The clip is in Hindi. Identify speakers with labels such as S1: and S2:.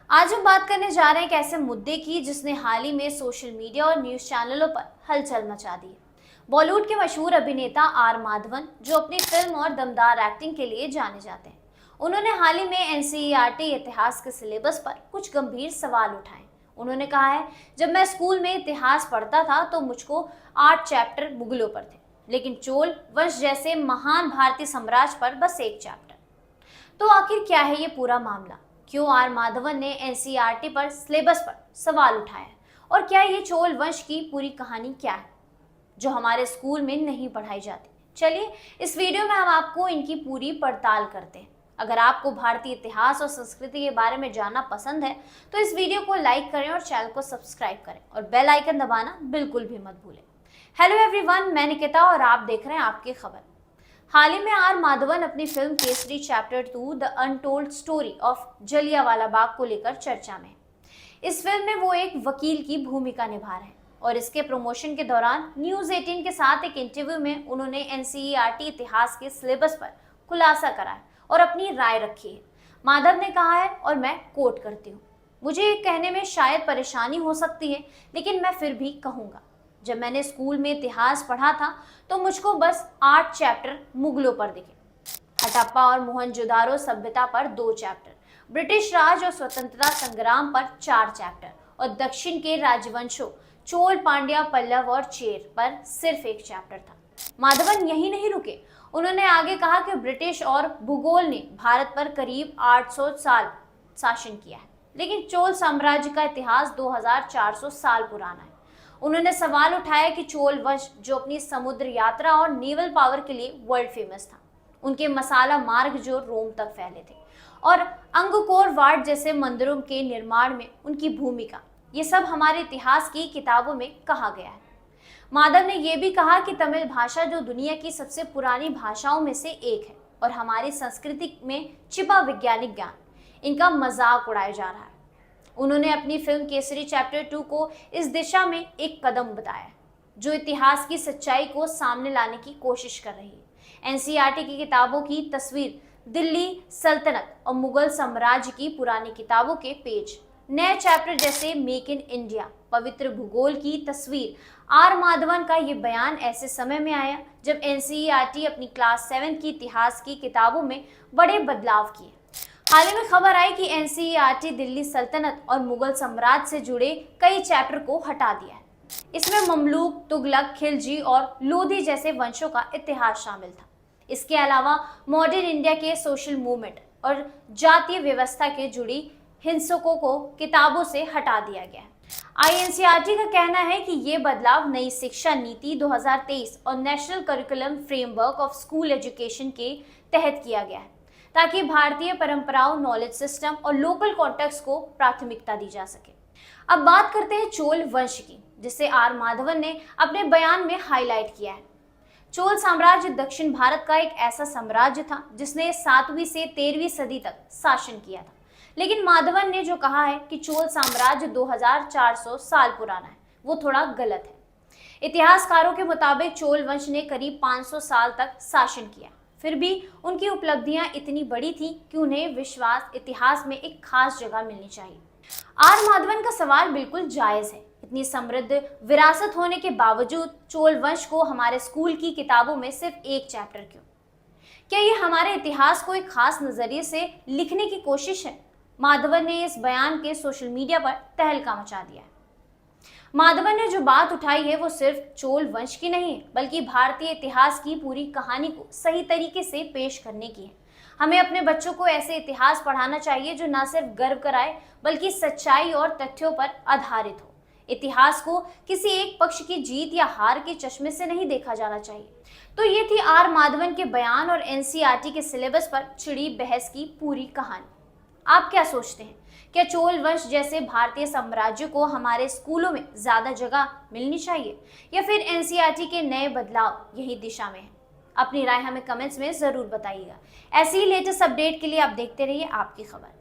S1: आज हम बात करने जा रहे हैं एक ऐसे मुद्दे की जिसने हाल ही में सोशल मीडिया और न्यूज चैनलों पर हलचल मचा दी है। बॉलीवुड के मशहूर अभिनेता आर माधवन, जो अपनी फिल्म और दमदार एक्टिंग के लिए जाने जाते हैं, उन्होंने हाल ही में एनसीईआरटी इतिहास के सिलेबस पर कुछ गंभीर सवाल उठाए। उन्होंने कहा है, जब मैं स्कूल में इतिहास पढ़ता था तो मुझको 8 चैप्टर मुगलों पर थे, लेकिन चोल वंश जैसे महान भारतीय साम्राज्य पर बस 1 चैप्टर। तो आखिर क्या है ये पूरा मामला? क्यों आर माधवन ने एनसीईआरटी पर सिलेबस पर सवाल उठाया, और क्या ये चोल वंश की पूरी कहानी क्या है जो हमारे स्कूल में नहीं पढ़ाई जाती? चलिए इस वीडियो में हम आपको इनकी पूरी पड़ताल करते हैं। अगर आपको भारतीय इतिहास और संस्कृति के बारे में जानना पसंद है तो इस वीडियो को लाइक करें और चैनल को सब्सक्राइब करें और बेल आइकन दबाना बिल्कुल भी मत भूलें। हेलो एवरीवन, मैं निकिता और आप देख रहे हैं आपकी खबर। हाल ही में आर माधवन अपनी film Kesari chapter 2 the untold story of Jallianwala Bagh को लेकर चर्चा में। इस फिल्म में वो एक वकील की भूमिका निभा रहे हैं और इसके प्रमोशन के दौरान न्यूज 18 के साथ एक इंटरव्यू में उन्होंने एनसीईआरटी इतिहास के सिलेबस पर खुलासा करा है और अपनी राय रखी है। माधव ने कहा है, और मैं कोट करती हूँ, मुझे ये कहने में शायद परेशानी हो सकती है, लेकिन मैं फिर भी कहूँगा, जब मैंने स्कूल में इतिहास पढ़ा था तो मुझको बस 8 चैप्टर मुगलों पर दिखे। हड़प्पा और मोहनजोदारो सभ्यता पर 2 चैप्टर, ब्रिटिश राज और स्वतंत्रता संग्राम पर 4 चैप्टर और दक्षिण के राजवंशों चोल, पांड्या, पल्लव और चेर पर सिर्फ 1 चैप्टर था। माधवन यही नहीं रुके, उन्होंने आगे कहा कि ब्रिटिश और भूगोल ने भारत पर करीब 800 साल शासन किया है, लेकिन चोल साम्राज्य का इतिहास 2400 साल पुराना है। उन्होंने सवाल उठाया कि चोल वंश, जो अपनी समुद्र यात्रा और नेवल पावर के लिए वर्ल्ड फेमस था, उनके मसाला मार्ग जो रोम तक फैले थे, और अंगकोर वाट जैसे मंदिरों के निर्माण में उनकी भूमिका, ये सब हमारे इतिहास की किताबों में कहा गया है। माधव ने यह भी कहा कि तमिल भाषा, जो दुनिया की सबसे पुरानी भाषाओं में से एक है और हमारी संस्कृति में छिपा वैज्ञानिक ज्ञान, इनका मजाक उड़ाया जा रहा है। उन्होंने अपनी फिल्म केसरी चैप्टर 2 को इस दिशा में एक कदम बताया, जो इतिहास की सच्चाई को सामने लाने की कोशिश कर रही है। एनसीईआरटी की किताबों की तस्वीर, दिल्ली सल्तनत और मुगल साम्राज्य की पुरानी किताबों के पेज, नए चैप्टर जैसे मेक इन इंडिया, पवित्र भूगोल की तस्वीर। आर माधवन का ये बयान ऐसे समय में आया जब एनसीईआरटी अपनी क्लास 7 की इतिहास की किताबों में बड़े बदलाव किए। हाल ही में खबर आई कि एनसीईआरटी दिल्ली सल्तनत और मुगल साम्राज्य से जुड़े कई चैप्टर को हटा दिया है। इसमें ममलूक, तुगलक, खिलजी और लोधी जैसे वंशों का इतिहास शामिल था। इसके अलावा मॉडर्न इंडिया के सोशल मूवमेंट और जातीय व्यवस्था के जुड़ी हिंसकों को किताबों से हटा दिया गया है। आईएनसीईआरटी का कहना है कि ये बदलाव नई शिक्षा नीति 2023 और national curriculum framework of school education के तहत किया गया है, ताकि भारतीय परंपराओं, नॉलेज सिस्टम और लोकल कॉन्टेक्स्ट को प्राथमिकता दी जा सके। अब बात करते हैं चोल वंश की, जिसे आर माधवन ने अपने बयान में हाईलाइट किया है। चोल साम्राज्य दक्षिण भारत का एक ऐसा साम्राज्य था जिसने 7वीं से 13वीं सदी तक शासन किया था। लेकिन माधवन ने जो कहा है कि चोल साम्राज्य 2400 साल पुराना है, वो थोड़ा गलत है। इतिहासकारों के मुताबिक चोल वंश ने करीब 500 साल तक शासन किया। फिर भी उनकी उपलब्धियां इतनी बड़ी थी कि उन्हें विश्वास इतिहास में एक खास जगह मिलनी चाहिए। आर माधवन का सवाल बिल्कुल जायज है। इतनी समृद्ध विरासत होने के बावजूद चोल वंश को हमारे स्कूल की किताबों में सिर्फ 1 चैप्टर क्यों? क्या ये हमारे इतिहास को एक खास नजरिए से लिखने की कोशिश है? माधवन ने इस बयान के सोशल मीडिया पर तहलका मचा दिया है। माधवन ने जो बात उठाई है वो सिर्फ चोल वंश की नहीं है, बल्कि भारतीय इतिहास की पूरी कहानी को सही तरीके से पेश करने की है। हमें अपने बच्चों को ऐसे इतिहास पढ़ाना चाहिए जो न सिर्फ गर्व कराए, बल्कि सच्चाई और तथ्यों पर आधारित हो। इतिहास को किसी एक पक्ष की जीत या हार के चश्मे से नहीं देखा जाना चाहिए। तो ये थी आर माधवन के बयान और एनसीईआरटी के सिलेबस पर छिड़ी बहस की पूरी कहानी। आप क्या सोचते हैं? क्या चोल वंश जैसे भारतीय साम्राज्य को हमारे स्कूलों में ज्यादा जगह मिलनी चाहिए, या फिर एनसीईआरटी के नए बदलाव यही दिशा में है? अपनी राय हमें कमेंट्स में जरूर बताइएगा। ऐसी ही लेटेस्ट अपडेट के लिए आप देखते रहिए आपकी खबर।